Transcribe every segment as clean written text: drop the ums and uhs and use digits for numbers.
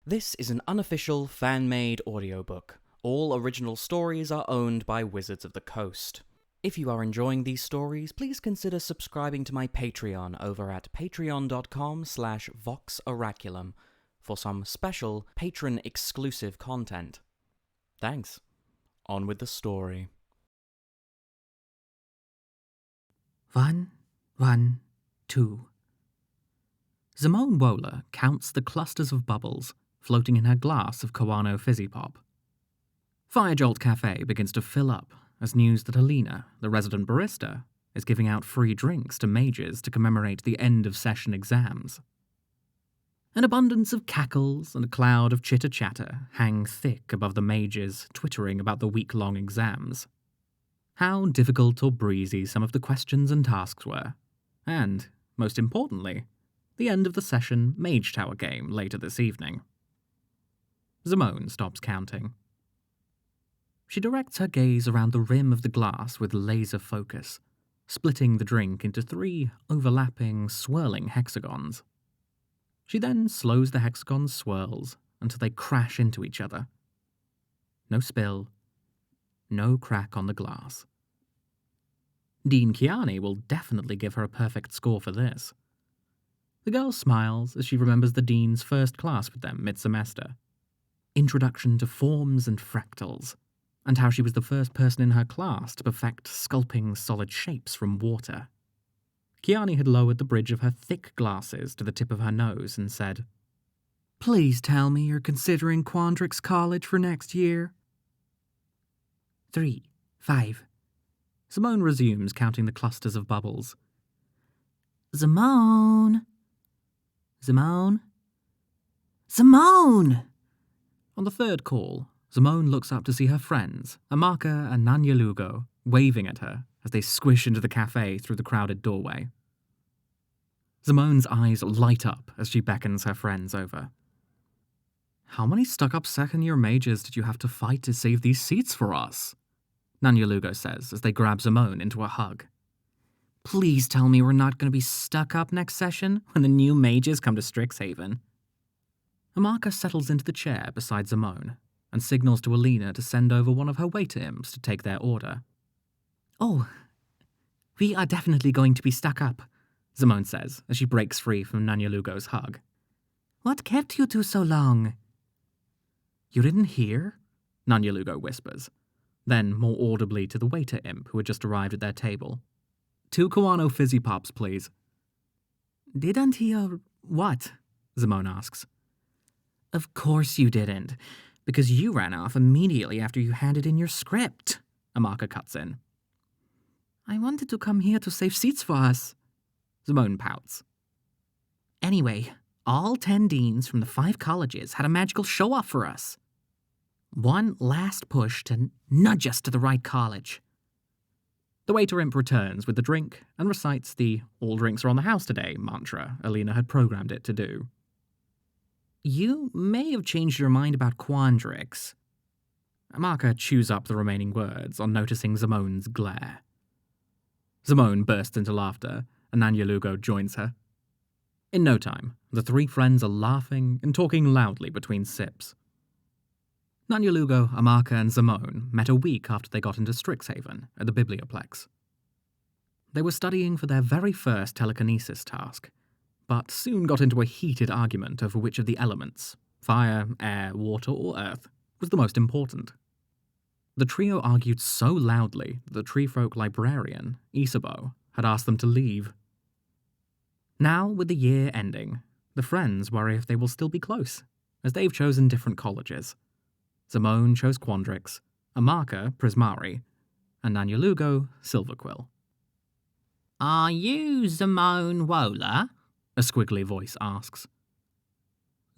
This is an unofficial, fan-made audiobook. All original stories are owned by Wizards of the Coast. If you are enjoying these stories, please consider subscribing to my Patreon over at patreon.com/voxoraculum for some special patron-exclusive content. Thanks. On with the story. 1, 1, 2. Zimone Wola counts the clusters of bubbles floating in her glass of Koano Fizzy Pop. Firejolt Cafe begins to fill up as news that Alina, the resident barista, is giving out free drinks to mages to commemorate the end-of-session exams. An abundance of cackles and a cloud of chitter-chatter hang thick above the mages twittering about the week-long exams. How difficult or breezy some of the questions and tasks were, and, most importantly, the end of the session Mage Tower game later this evening. Zimone stops counting. She directs her gaze around the rim of the glass with laser focus, splitting the drink into 3 overlapping, swirling hexagons. She then slows the hexagon's swirls until they crash into each other. No spill, no crack on the glass. Dean Kiani will definitely give her a perfect score for this. The girl smiles as she remembers the Dean's first class with them mid-semester. Introduction to Forms and Fractals, and how she was the first person in her class to perfect sculpting solid shapes from water. Kiani had lowered the bridge of her thick glasses to the tip of her nose and said, "Please tell me you're considering Quandrix College for next year." 3, 5. Zimone resumes counting the clusters of bubbles. Zimone! Zimone? Zimone! On the third call, Zimone looks up to see her friends, Amaka and Nanya Lugo, waving at her as they squish into the cafe through the crowded doorway. Zimone's eyes light up as she beckons her friends over. "How many stuck-up second-year mages did you have to fight to save these seats for us?" Nanya Lugo says as they grab Zimone into a hug. "Please tell me we're not going to be stuck up next session when the new mages come to Strixhaven." Amaka settles into the chair beside Zimone and signals to Alina to send over one of her waiter imps to take their order. "Oh, we are definitely going to be stuck up," Zimone says as she breaks free from Nanya Lugo's hug. "What kept you two so long?" "You didn't hear?" Nanya Lugo whispers, then more audibly to the waiter imp who had just arrived at their table. "2 Koano Fizzy Pops, please." "Didn't hear what?" Zimone asks. "Of course you didn't, because you ran off immediately after you handed in your script," Amaka cuts in. "I wanted to come here to save seats for us," Zimone pouts. "Anyway, all 10 deans from the 5 colleges had a magical show-off for us. One last push to nudge us to the right college." The waiter imp returns with the drink and recites the "all drinks are on the house today" mantra Alina had programmed it to do. "You may have changed your mind about Quandrix." Amaka chews up the remaining words on noticing Zimone's glare. Zimone bursts into laughter, and Nanya Lugo joins her. In no time, the 3 friends are laughing and talking loudly between sips. Nanya Lugo, Amaka, and Zimone met a week after they got into Strixhaven at the Biblioplex. They were studying for their very first telekinesis task, but soon got into a heated argument over which of the elements, fire, air, water, or earth, was the most important. The trio argued so loudly that the treefolk librarian, Isabeau, had asked them to leave. Now, with the year ending, the friends worry if they will still be close, as they've chosen different colleges. Zimone chose Quandrix, Amaka Prismari, and Nanya Lugo Silverquill. "Are you Zimone Wola?" a squiggly voice asks.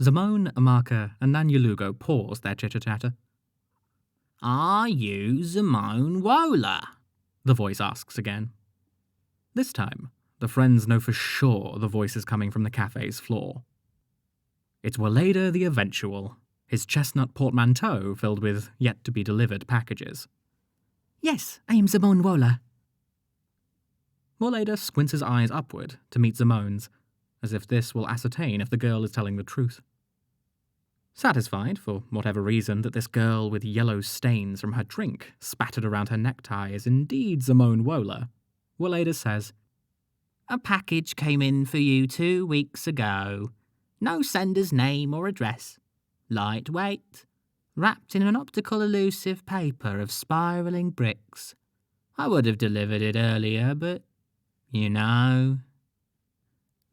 Zimone, Amaka, and Nanya Lugo pause their chitter-chatter. "Are you Zimone Wola?" the voice asks again. This time, the friends know for sure the voice is coming from the cafe's floor. It's Waleda the Eventual, his chestnut portmanteau filled with yet-to-be-delivered packages. "Yes, I am Zimone Wola." Waleda squints his eyes upward to meet Zimone's, as if this will ascertain if the girl is telling the truth. Satisfied, for whatever reason, that this girl with yellow stains from her drink spattered around her necktie is indeed Zimone Wola, Wola says, "A package came in for you 2 weeks ago. No sender's name or address. Lightweight. Wrapped in an optical elusive paper of spiralling bricks. I would have delivered it earlier, but, you know."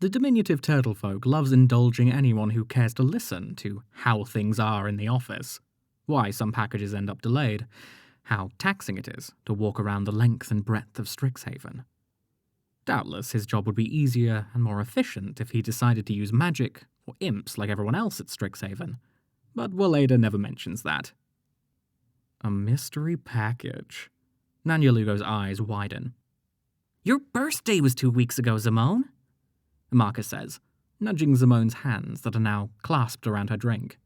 The diminutive turtlefolk loves indulging anyone who cares to listen to how things are in the office, why some packages end up delayed, how taxing it is to walk around the length and breadth of Strixhaven. Doubtless his job would be easier and more efficient if he decided to use magic or imps like everyone else at Strixhaven, but Wola never mentions that. A mystery package. Nanyalugo's eyes widen. "Your birthday was 2 weeks ago, Zimone," Amaka says, nudging Zimone's hands that are now clasped around her drink.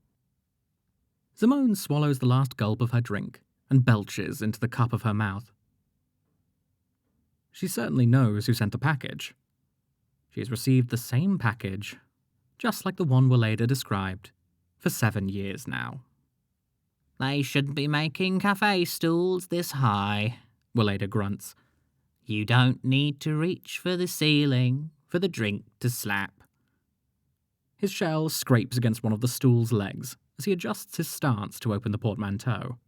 Zimone swallows the last gulp of her drink and belches into the cup of her mouth. She certainly knows who sent the package. She has received the same package, just like the one Wola described, for 7 years now. "They shouldn't be making cafe stools this high," Wola grunts. "You don't need to reach for the ceiling for the drink to slap." His shell scrapes against one of the stool's legs as he adjusts his stance to open the portmanteau.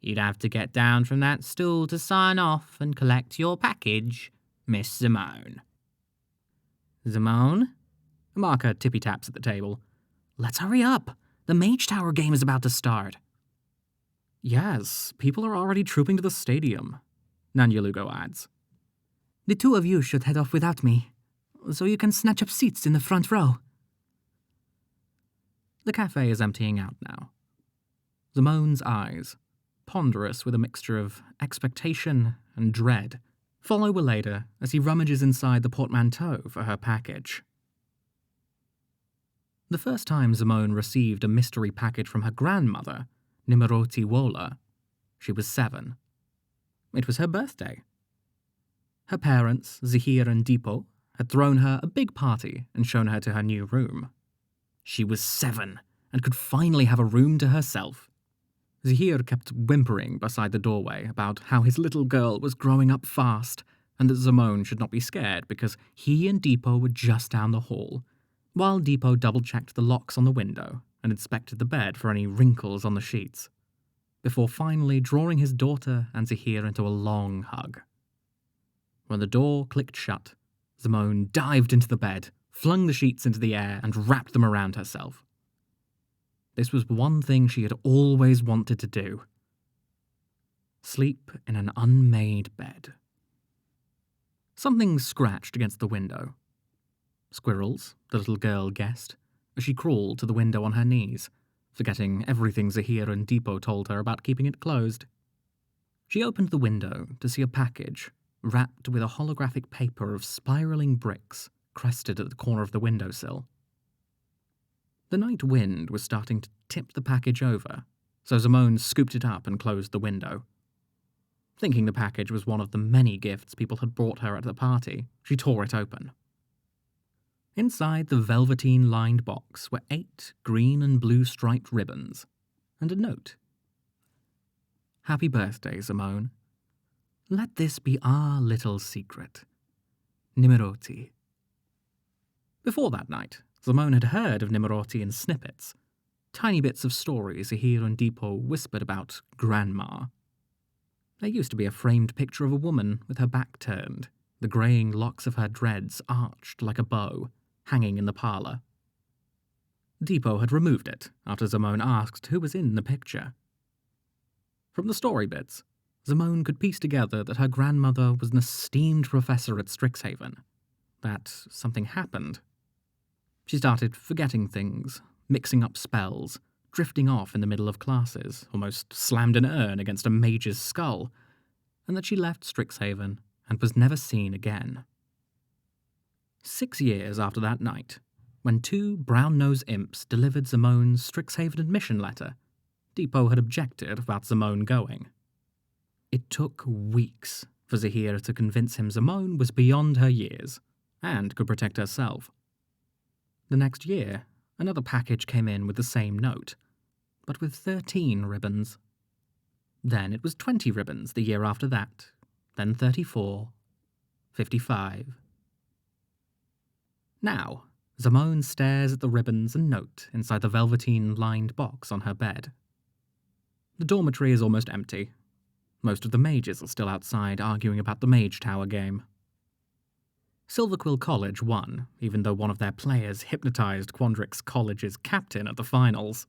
"You'd have to get down from that stool to sign off and collect your package, Miss Zimone." "Zimone?" Amaka tippy-taps at the table. "Let's hurry up. The Mage Tower game is about to start." "Yes, people are already trooping to the stadium," Nanyalugo adds. "The 2 of you should head off without me, so you can snatch up seats in the front row." The cafe is emptying out now. Zimone's eyes, ponderous with a mixture of expectation and dread, follow Wola as he rummages inside the portmanteau for her package. The first time Zimone received a mystery package from her grandmother, Zimone Wola, she was 7. It was her birthday. Her parents, Zahir and Deepo, had thrown her a big party and shown her to her new room. She was 7 and could finally have a room to herself. Zahir kept whimpering beside the doorway about how his little girl was growing up fast and that Zimone should not be scared because he and Deepo were just down the hall, while Deepo double-checked the locks on the window and inspected the bed for any wrinkles on the sheets, before finally drawing his daughter and Zahir into a long hug. When the door clicked shut, Zimone dived into the bed, flung the sheets into the air, and wrapped them around herself. This was one thing she had always wanted to do. Sleep in an unmade bed. Something scratched against the window. Squirrels, the little girl guessed, as she crawled to the window on her knees, forgetting everything Zahir and Deepo told her about keeping it closed. She opened the window to see a package wrapped with a holographic paper of spiraling bricks crested at the corner of the windowsill. The night wind was starting to tip the package over, so Zimone scooped it up and closed the window. Thinking the package was one of the many gifts people had brought her at the party, she tore it open. Inside the velveteen-lined box were 8 green and blue striped ribbons, and a note. "Happy birthday, Zimone. Let this be our little secret. Nimeroti." Before that night, Zimone had heard of Nimeroti in snippets, tiny bits of stories Zahir and Deepo whispered about Grandma. There used to be a framed picture of a woman with her back turned, the greying locks of her dreads arched like a bow, hanging in the parlour. Deepo had removed it after Zimone asked who was in the picture. From the story bits, Zimone could piece together that her grandmother was an esteemed professor at Strixhaven, that something happened. She started forgetting things, mixing up spells, drifting off in the middle of classes, almost slammed an urn against a mage's skull, and that she left Strixhaven and was never seen again. 6 years after that night, when 2 brown-nosed imps delivered Zimone's Strixhaven admission letter, Deepo had objected about Zimone going. It took weeks for Zahir to convince him Zimone was beyond her years and could protect herself. The next year, Another package came in with the same note, but with 13 ribbons. Then it was 20 ribbons the year after that, then 34, 55. Now, Zimone stares at the ribbons and note inside the velveteen-lined box on her bed. The dormitory is almost empty. Most of the mages are still outside arguing about the Mage Tower game. Silverquill College won, even though one of their players hypnotized Quandrix College's captain at the finals.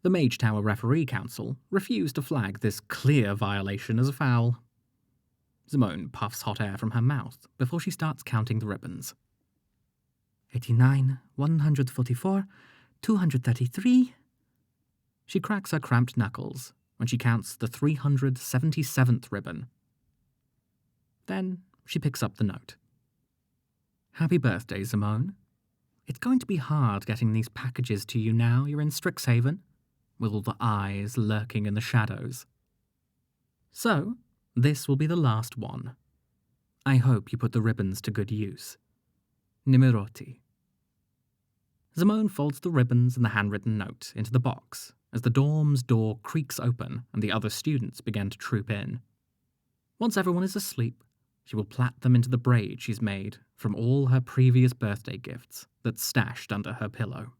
The Mage Tower Referee Council refused to flag this clear violation as a foul. Zimone puffs hot air from her mouth before she starts counting the ribbons. 89, 144, 233. She cracks her cramped knuckles when she counts the 377th ribbon. Then she picks up the note. Happy birthday, Zimone. It's going to be hard getting these packages to you now you're in Strixhaven, with all the eyes lurking in the shadows. So, this will be the last one. I hope you put the ribbons to good use. Nimeroti. Zimone folds the ribbons and the handwritten note into the box as the dorm's door creaks open and the other students begin to troop in. Once everyone is asleep, she will plait them into the braid she's made from all her previous birthday gifts that's stashed under her pillow.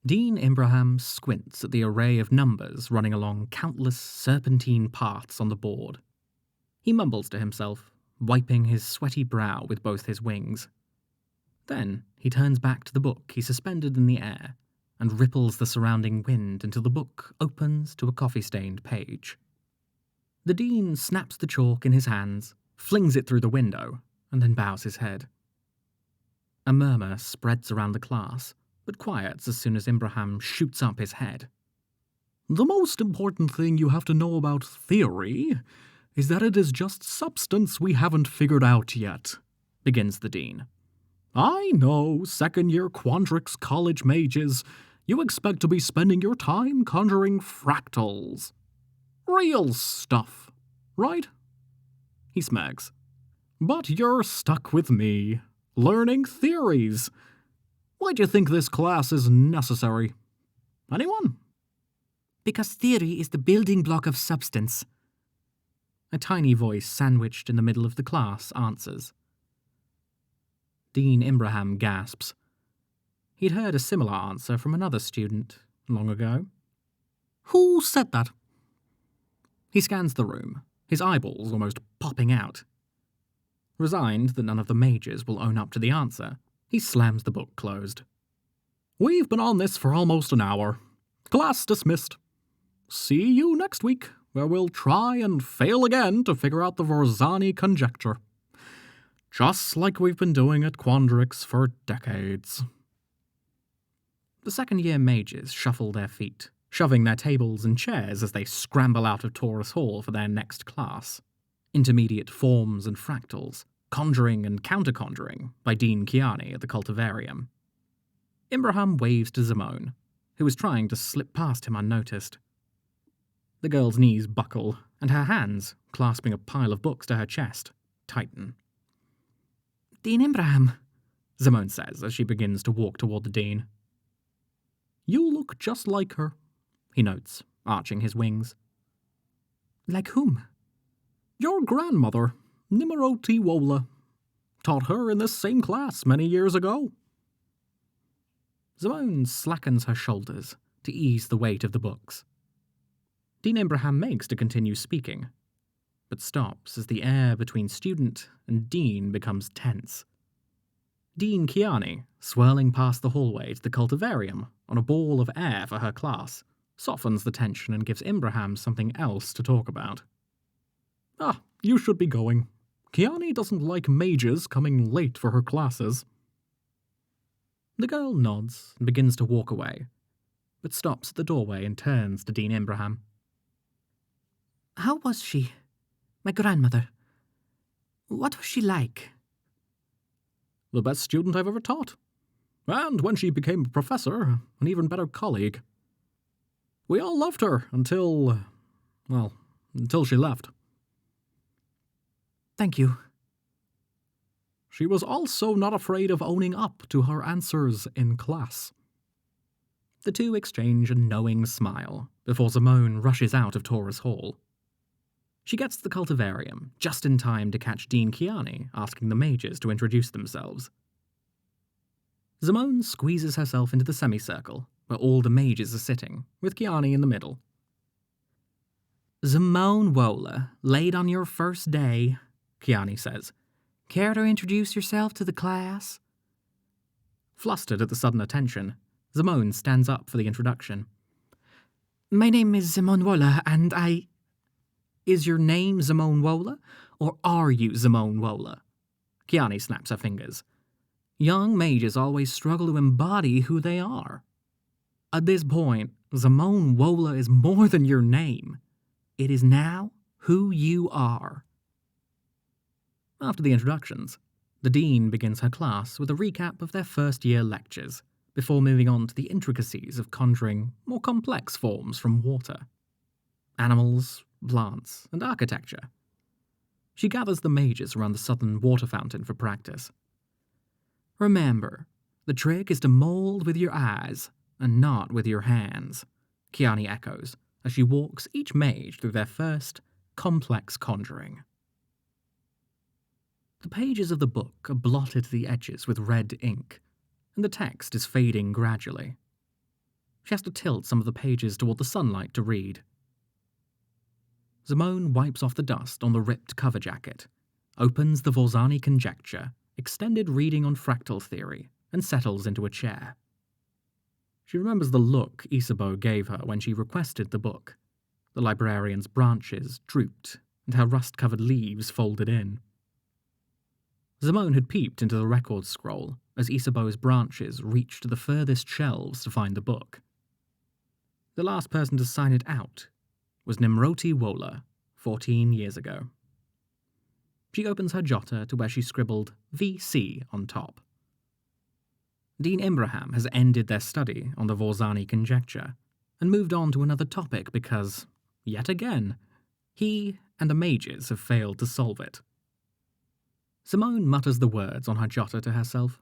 Dean Imbraham squints at the array of numbers running along countless serpentine paths on the board. He mumbles to himself, wiping his sweaty brow with both his wings. Then he turns back to the book he suspended in the air and ripples the surrounding wind until the book opens to a coffee-stained page. The dean snaps the chalk in his hands, flings it through the window, and then bows his head. A murmur spreads around the class, but quiets as soon as Imbraham shoots up his head. The most important thing you have to know about theory is that it is just substance we haven't figured out yet, begins the dean. I know, second-year Quandrix College mages, you expect to be spending your time conjuring fractals. Real stuff, right? He smirks. But you're stuck with me, learning theories. Why do you think this class is necessary? Anyone? Because theory is the building block of substance. A tiny voice sandwiched in the middle of the class answers. Dean Imbraham gasps. He'd heard a similar answer from another student long ago. Who said that? He scans the room, his eyeballs almost popping out. Resigned that none of the mages will own up to the answer, he slams the book closed. We've been on this for almost an hour. Class dismissed. See you next week, where we'll try and fail again to figure out the Vorzani conjecture. Just like we've been doing at Quandrix for decades. The second-year mages shuffle their feet, shoving their tables and chairs as they scramble out of Taurus Hall for their next class. Intermediate Forms and Fractals, Conjuring and Counter-Conjuring by Dean Kiani at the Cultivarium. Imbraham waves to Zimone, who is trying to slip past him unnoticed. The girl's knees buckle, and her hands, clasping a pile of books to her chest, tighten. Dean Imbraham, Zimone says as she begins to walk toward the dean. You look just like her, he notes, arching his wings. Like whom? Your grandmother, Zimone Wola. Taught her in this same class many years ago. Zimone slackens her shoulders to ease the weight of the books. Dean Imbraham makes to continue speaking, but stops as the air between student and dean becomes tense. Dean Kiani, swirling past the hallway to the Cultivarium on a ball of air for her class, softens the tension and gives Imbraham something else to talk about. Ah, you should be going. Kiani doesn't like mages coming late for her classes. The girl nods and begins to walk away, but stops at the doorway and turns to Dean Imbraham. How was she? My grandmother. What was she like? The best student I've ever taught. And when she became a professor, an even better colleague. We all loved her until she left. Thank you. She was also not afraid of owning up to her answers in class. The two exchange a knowing smile before Zimone rushes out of Taurus Hall. She gets to the cultivarium just in time to catch Dean Kiani asking the mages to introduce themselves. Zimone squeezes herself into the semicircle where all the mages are sitting, with Kiani in the middle. "Zimone Wola, late on your first day," Kiani says. "Care to introduce yourself to the class?" Flustered at the sudden attention, Zimone stands up for the introduction. "My name is Zimone Wola, and I—" "Is your name Zimone Wola, or are you Zimone Wola?" Kiani snaps her fingers. Young mages always struggle to embody who they are. At this point, Zimone Wola is more than your name. It is now who you are. After the introductions, the Dean begins her class with a recap of their first-year lectures, before moving on to the intricacies of conjuring more complex forms from water. Animals, plants, and architecture. She gathers the mages around the southern water fountain for practice. "Remember, the trick is to mold with your eyes, and not with your hands," Kiani echoes, as she walks each mage through their first complex conjuring. The pages of the book are blotted to the edges with red ink, and the text is fading gradually. She has to tilt some of the pages toward the sunlight to read. Zimone wipes off the dust on the ripped cover jacket, opens the Vorzani Conjecture, extended reading on fractal theory, and settles into a chair. She remembers the look Isabeau gave her when she requested the book. The librarian's branches drooped, and her rust-covered leaves folded in. Zimone had peeped into the record scroll as Isabeau's branches reached to the furthest shelves to find the book. The last person to sign it out was Nimroti Wola, 14 years ago. She opens her jotter to where she scribbled VC on top. Dean Imbraham has ended their study on the Vorzani Conjecture and moved on to another topic because, yet again, he and the mages have failed to solve it. Zimone mutters the words on her jotter to herself.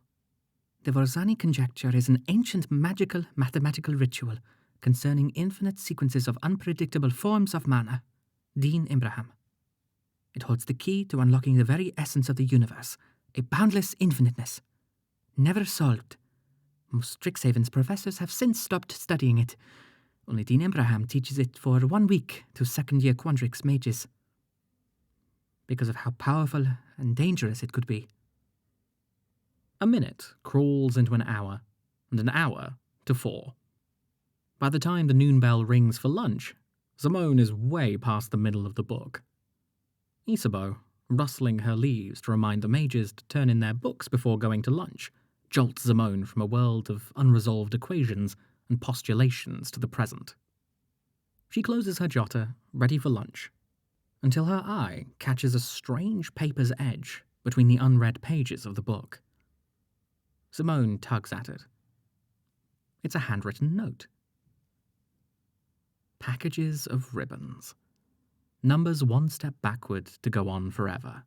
"The Vorzani Conjecture is an ancient magical mathematical ritual concerning infinite sequences of unpredictable forms of mana. Dean Imbraham. It holds the key to unlocking the very essence of the universe, a boundless infiniteness. Never solved. Most Strixhaven's professors have since stopped studying it. Only Dean Imbraham teaches it for 1 week to second-year Quandrix mages, because of how powerful and dangerous it could be." A minute crawls into an hour, and an hour to 4. By the time the noon bell rings for lunch, Zimone is way past the middle of the book. Isabeau, rustling her leaves to remind the mages to turn in their books before going to lunch, jolts Zimone from a world of unresolved equations and postulations to the present. She closes her jotter, ready for lunch, until her eye catches a strange paper's edge between the unread pages of the book. Zimone tugs at it. It's a handwritten note. Packages of ribbons. Numbers one step backward to go on forever.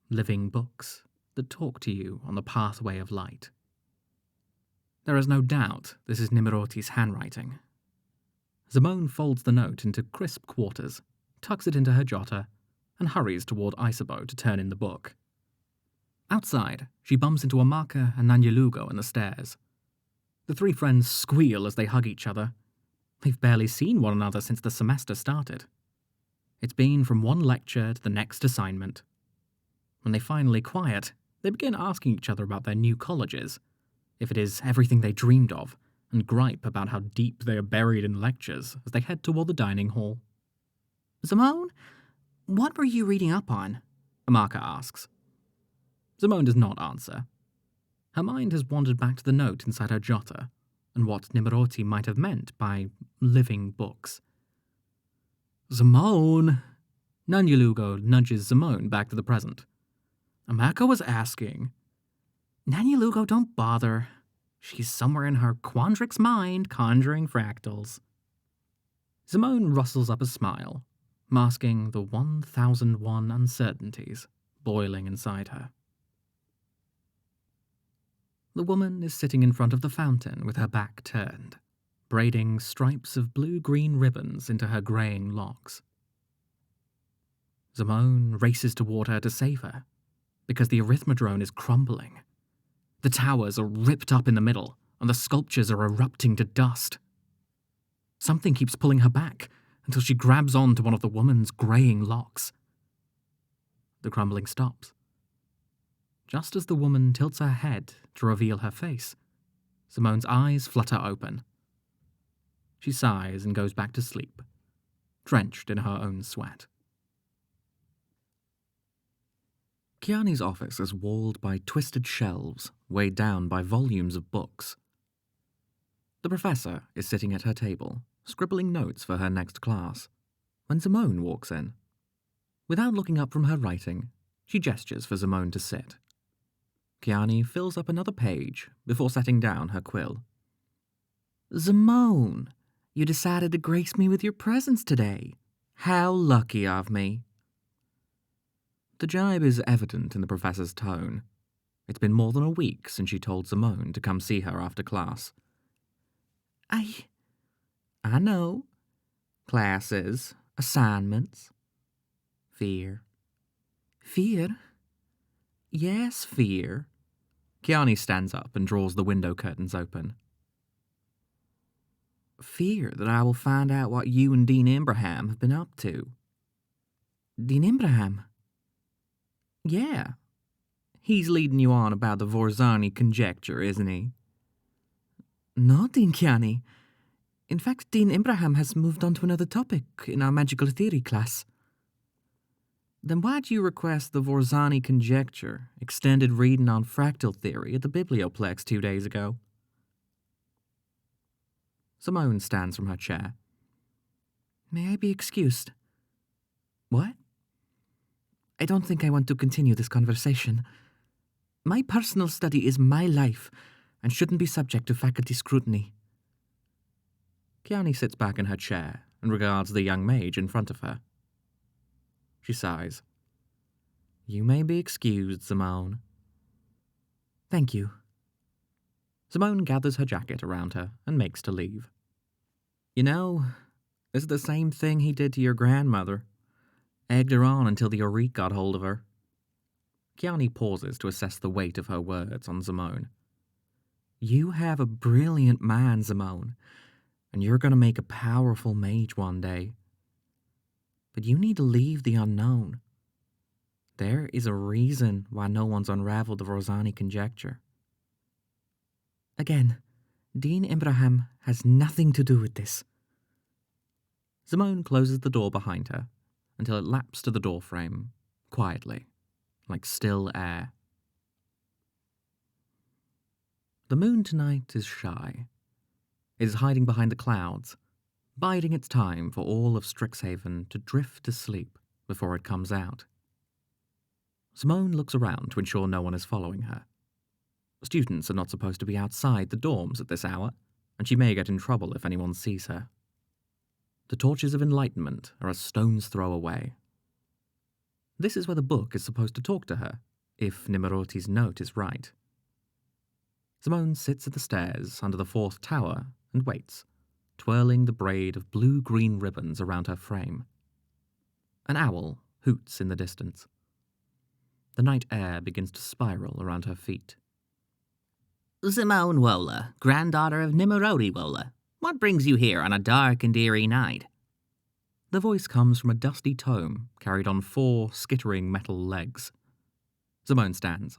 Living books that talk to you on the pathway of light. There is no doubt this is Nimroti's handwriting. Zimone folds the note into crisp quarters, tucks it into her jotter, and hurries toward Isabeau to turn in the book. Outside, she bumps into Amaka and Nanyalugo on the stairs. The three friends squeal as they hug each other. They've barely seen one another since the semester started. It's been from one lecture to the next assignment. When they finally quiet, they begin asking each other about their new colleges, if it is everything they dreamed of, and gripe about how deep they are buried in lectures as they head toward the dining hall. "Zimone, what were you reading up on?" Amaka asks. Zimone does not answer. Her mind has wandered back to the note inside her jotter, and what Nimroti might have meant by living books. "Zimone!" Nanyalugo nudges Zimone back to the present. "Amaka was asking." "Nanyalugo, don't bother. She's somewhere in her Quandrix mind conjuring fractals." Zimone rustles up a smile, masking the 1001 uncertainties boiling inside her. The woman is sitting in front of the fountain with her back turned, braiding stripes of blue-green ribbons into her greying locks. Zimone races toward her to save her, because the arithmodrome is crumbling. The towers are ripped up in the middle, and the sculptures are erupting to dust. Something keeps pulling her back until she grabs on to one of the woman's greying locks. The crumbling stops. Just as the woman tilts her head to reveal her face, Zimone's eyes flutter open. She sighs and goes back to sleep, drenched in her own sweat. Kiani's office is walled by twisted shelves, weighed down by volumes of books. The professor is sitting at her table, scribbling notes for her next class, when Zimone walks in. Without looking up from her writing, she gestures for Zimone to sit. Kiani fills up another page before setting down her quill. "Zimone, you decided to grace me with your presence today. How lucky of me." The jibe is evident in the professor's tone. It's been more than a week since she told Zimone to come see her after class. I know. Classes, assignments. Fear. Fear? Yes, fear. Kiani stands up and draws the window curtains open. Fear that I will find out what you and Dean Ibrahim have been up to. Dean Ibrahim? Yeah. He's leading you on about the Vorzani conjecture, isn't he? No, Dean Kiani. In fact, Dean Ibrahim has moved on to another topic in our magical theory class. Then why'd you request the Vorzani conjecture, extended reading on fractal theory at the Biblioplex 2 days ago? Zimone stands from her chair. May I be excused? What? I don't think I want to continue this conversation. My personal study is my life and shouldn't be subject to faculty scrutiny. Kiani sits back in her chair and regards the young mage in front of her. She sighs. You may be excused, Zimone. Thank you. Zimone gathers her jacket around her and makes to leave. You know, it's the same thing he did to your grandmother. Egged her on until the Auric got hold of her. Kiani pauses to assess the weight of her words on Zimone. You have a brilliant mind, Zimone, and you're going to make a powerful mage one day. But you need to leave the unknown. There is a reason why no one's unraveled the Vorzani conjecture. Again, Dean Ibrahim has nothing to do with this. Zimone closes the door behind her until it laps to the doorframe, quietly, like still air. The moon tonight is shy. It is hiding behind the clouds, biding its time for all of Strixhaven to drift to sleep before it comes out. Zimone looks around to ensure no one is following her. Students are not supposed to be outside the dorms at this hour, and she may get in trouble if anyone sees her. The torches of enlightenment are a stone's throw away. This is where the book is supposed to talk to her, if Nimeroti's note is right. Zimone sits at the stairs under the 4th tower and waits, twirling the braid of blue-green ribbons around her frame. An owl hoots in the distance. The night air begins to spiral around her feet. Zimone Wola, granddaughter of Nimeroti Wola. What brings you here on a dark and eerie night? The voice comes from a dusty tome carried on 4 skittering metal legs. Zimone stands.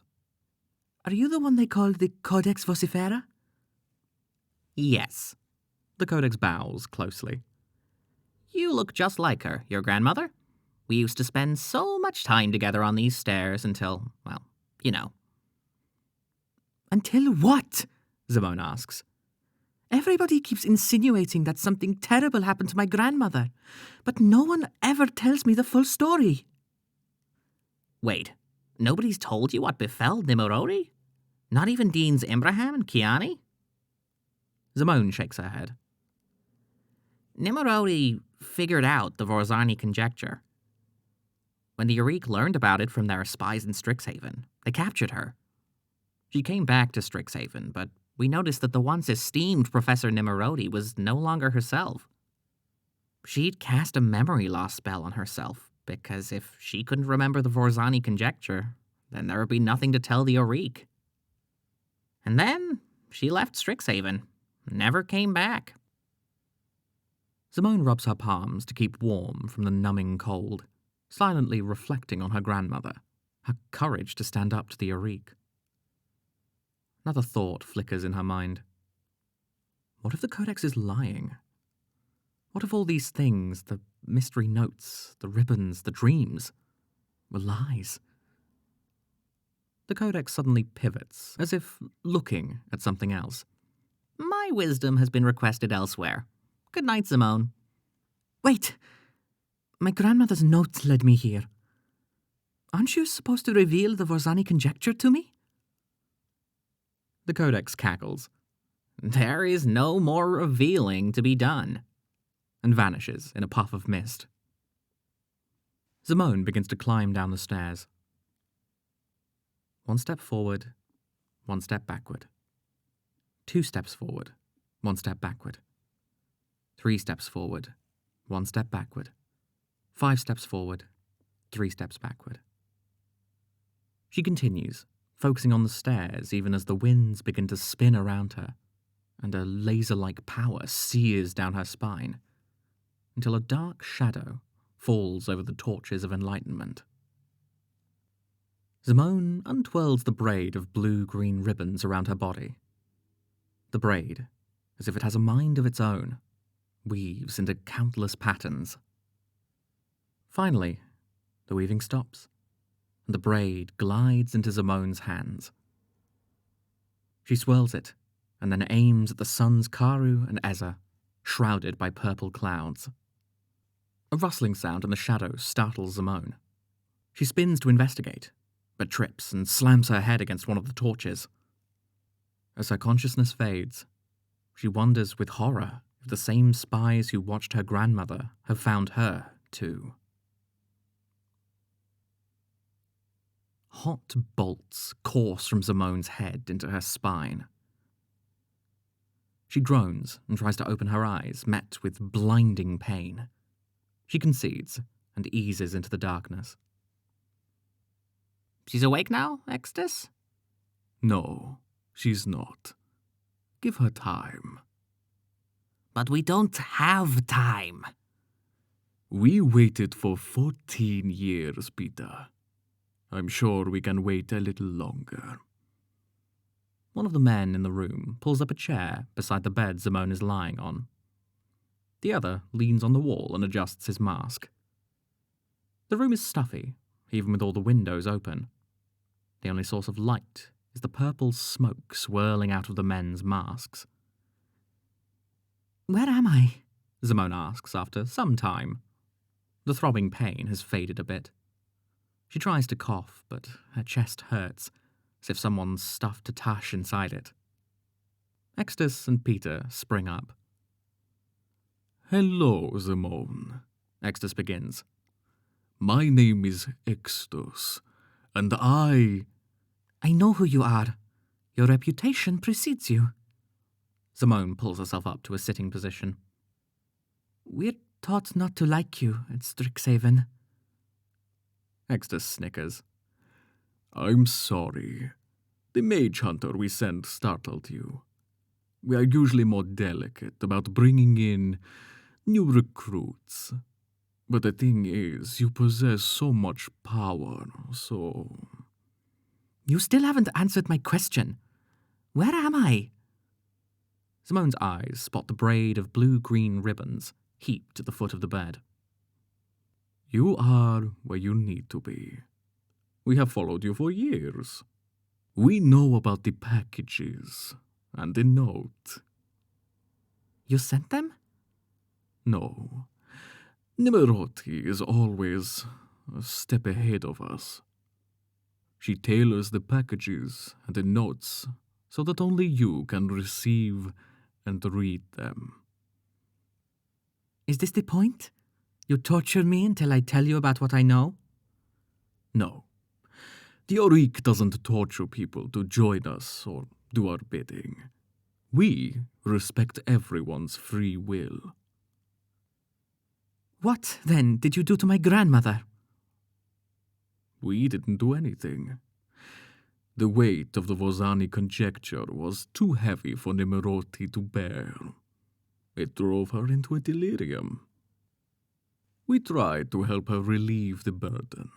Are you the one they called the Codex Vocifera? Yes. The Codex bows closely. You look just like her, your grandmother. We used to spend so much time together on these stairs until, well, you know. Until what? Zimone asks. Everybody keeps insinuating that something terrible happened to my grandmother, but no one ever tells me the full story. Wait, nobody's told you what befell Nimeroti? Not even Deans Ibrahim and Kiani? Zimone shakes her head. Nimeroti figured out the Vorzani conjecture. When the Auric learned about it from their spies in Strixhaven, they captured her. She came back to Strixhaven, but we noticed that the once esteemed Professor Nimerodi was no longer herself. She'd cast a memory loss spell on herself, because if she couldn't remember the Vorzani conjecture, then there would be nothing to tell the Auric. And then she left Strixhaven, never came back. Zimone rubs her palms to keep warm from the numbing cold, silently reflecting on her grandmother, her courage to stand up to the Auric. Another thought flickers in her mind. What if the Codex is lying? What if all these things, the mystery notes, the ribbons, the dreams, were lies? The Codex suddenly pivots, as if looking at something else. My wisdom has been requested elsewhere. Good night, Zimone. Wait! My grandmother's notes led me here. Aren't you supposed to reveal the Vorzani conjecture to me? The Codex cackles. There is no more revealing to be done. And vanishes in a puff of mist. Zimone begins to climb down the stairs. 1 step forward, 1 step backward. 2 steps forward, 1 step backward. 3 steps forward, 1 step backward. 5 steps forward, 3 steps backward. She continues, focusing on the stairs even as the winds begin to spin around her, and a laser-like power sears down her spine, until a dark shadow falls over the torches of enlightenment. Zimone untwirls the braid of blue-green ribbons around her body. The braid, as if it has a mind of its own, weaves into countless patterns. Finally, the weaving stops, and the braid glides into Zimone's hands. She swirls it, and then aims at the sons Karu and Ezza, shrouded by purple clouds. A rustling sound in the shadows startles Zimone. She spins to investigate, but trips and slams her head against one of the torches. As her consciousness fades, she wonders with horror if the same spies who watched her grandmother have found her, too. Hot bolts course from Zimone's head into her spine. She groans and tries to open her eyes, met with blinding pain. She concedes and eases into the darkness. She's awake now, Extus? No, she's not. Give her time. But we don't have time. We waited for 14 years, Peter. I'm sure we can wait a little longer. One of the men in the room pulls up a chair beside the bed Zimone is lying on. The other leans on the wall and adjusts his mask. The room is stuffy, even with all the windows open. The only source of light is the purple smoke swirling out of the men's masks. Where am I? Zimone asks after some time. The throbbing pain has faded a bit. She tries to cough, but her chest hurts, as if someone stuffed a tush inside it. Extus and Peter spring up. Hello, Zimone, Extus begins. My name is Extus, and I know who you are. Your reputation precedes you. Zimone pulls herself up to a sitting position. We're taught not to like you at Strixhaven. Extus snickers. I'm sorry. The mage hunter we sent startled you. We are usually more delicate about bringing in new recruits. But the thing is, you possess so much power, so... You still haven't answered my question. Where am I? Zimone's eyes spot the braid of blue-green ribbons heaped at the foot of the bed. You are where you need to be. We have followed you for years. We know about the packages and the note. You sent them? No. Nimeroti is always a step ahead of us. She tailors the packages and the notes so that only you can receive and read them. Is this the point? You torture me until I tell you about what I know? No. The Auric doesn't torture people to join us or do our bidding. We respect everyone's free will. What, then, did you do to my grandmother? We didn't do anything. The weight of the Vozani conjecture was too heavy for Nimeroti to bear. It drove her into a delirium. We tried to help her relieve the burden,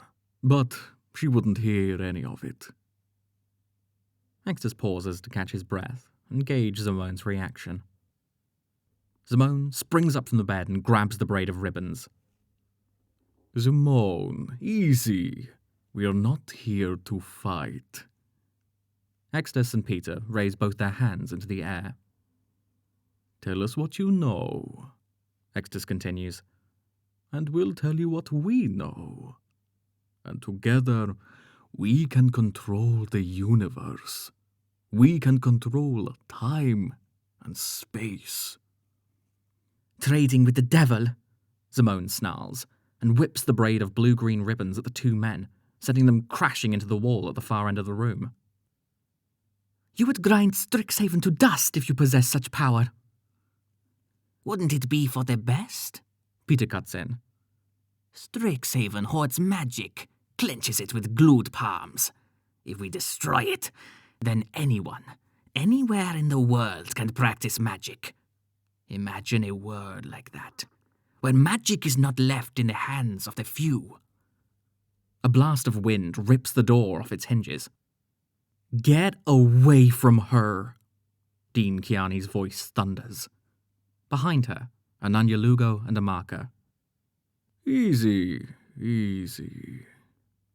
but she wouldn't hear any of it. Extus pauses to catch his breath and gauge Zimone's reaction. Zimone springs up from the bed and grabs the braid of ribbons. Zimone, easy. We are not here to fight. Extus and Peter raise both their hands into the air. Tell us what you know, Extus continues. And we'll tell you what we know. And together, we can control the universe. We can control time and space. Trading with the devil, Zimone snarls, and whips the braid of blue-green ribbons at the two men, sending them crashing into the wall at the far end of the room. You would grind Strixhaven to dust if you possessed such power. Wouldn't it be for the best? Peter cuts in. Strixhaven hoards magic, clenches it with glued palms. If we destroy it, then anyone, anywhere in the world can practice magic. Imagine a world like that, where magic is not left in the hands of the few. A blast of wind rips the door off its hinges. Get away from her, Dean Kiani's voice thunders. Behind her are Nanya Lugo and Amaka. Easy, easy,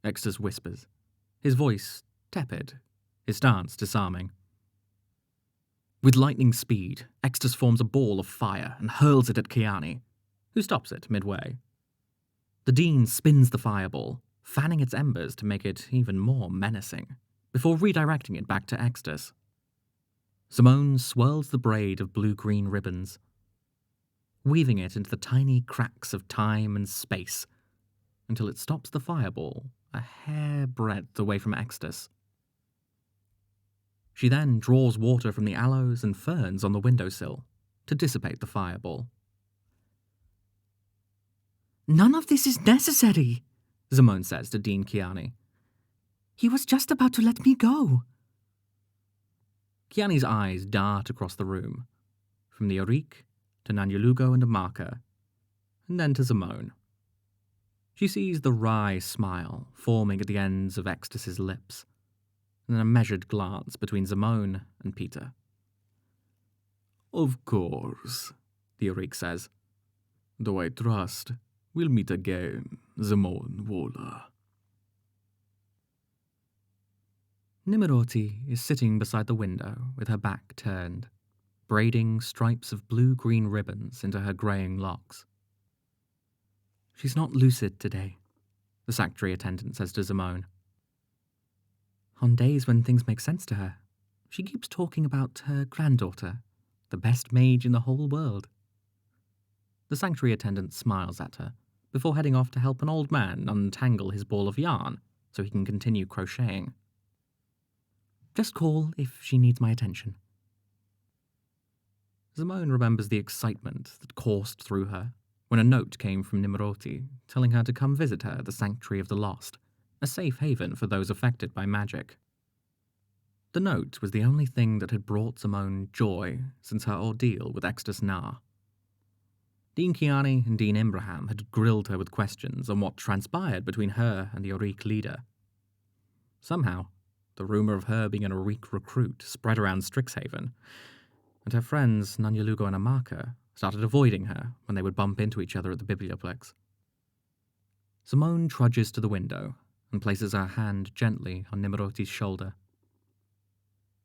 Extus whispers, his voice tepid, his stance disarming. With lightning speed, Extus forms a ball of fire and hurls it at Kiani, who stops it midway. The Dean spins the fireball, fanning its embers to make it even more menacing, before redirecting it back to Extus. Zimone swirls the braid of blue-green ribbons, weaving it into the tiny cracks of time and space, until it stops the fireball a hair breadth away from Extus. She then draws water from the aloes and ferns on the windowsill to dissipate the fireball. None of this is necessary, Zimone says to Dean Kiani. He was just about to let me go. Kiani's eyes dart across the room, from the Auric to Nanya Lugo and Amaka, and then to Zimone. She sees the wry smile forming at the ends of Extus's lips, and then a measured glance between Zimone and Peter. Of course, the Auric says. Though I trust we'll meet again, Zimone Wola. Nimeroti is sitting beside the window with her back turned, braiding stripes of blue-green ribbons into her greying locks. She's not lucid today, the sanctuary attendant says to Zimone. On days when things make sense to her, she keeps talking about her granddaughter, the best mage in the whole world. The sanctuary attendant smiles at her, before heading off to help an old man untangle his ball of yarn so he can continue crocheting. Just call if she needs my attention. Zimone remembers the excitement that coursed through her when a note came from Nimeroti telling her to come visit her at the Sanctuary of the Lost, a safe haven for those affected by magic. The note was the only thing that had brought Zimone joy since her ordeal with Extus Na. Dean Kiani and Dean Imbraham had grilled her with questions on what transpired between her and the Auric leader. Somehow, the rumour of her being an Auric recruit spread around Strixhaven, and her friends Nanya Lugo and Amaka started avoiding her when they would bump into each other at the biblioplex. Zimone trudges to the window and places her hand gently on Nimeroti's shoulder.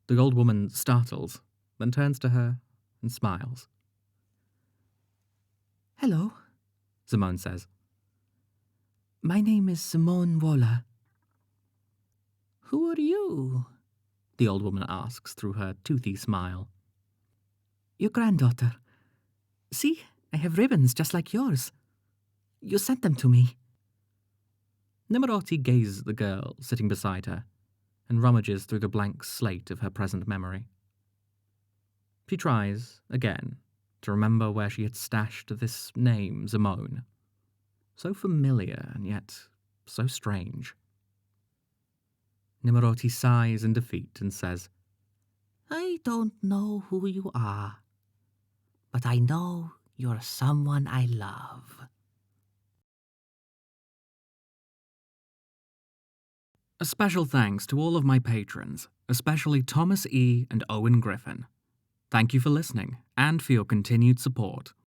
The old woman startles, then turns to her and smiles. Hello, Zimone says. My name is Zimone Wola. Who are you? The old woman asks through her toothy smile. Your granddaughter. See, I have ribbons just like yours. You sent them to me. Nimroti gazes at the girl sitting beside her and rummages through the blank slate of her present memory. She tries, again, to remember where she had stashed this name, Zimone. So familiar and yet so strange. Nimroti sighs in defeat and says, I don't know who you are, but I know you're someone I love. A special thanks to all of my patrons, especially Thomas E. and Owen Griffin. Thank you for listening and for your continued support.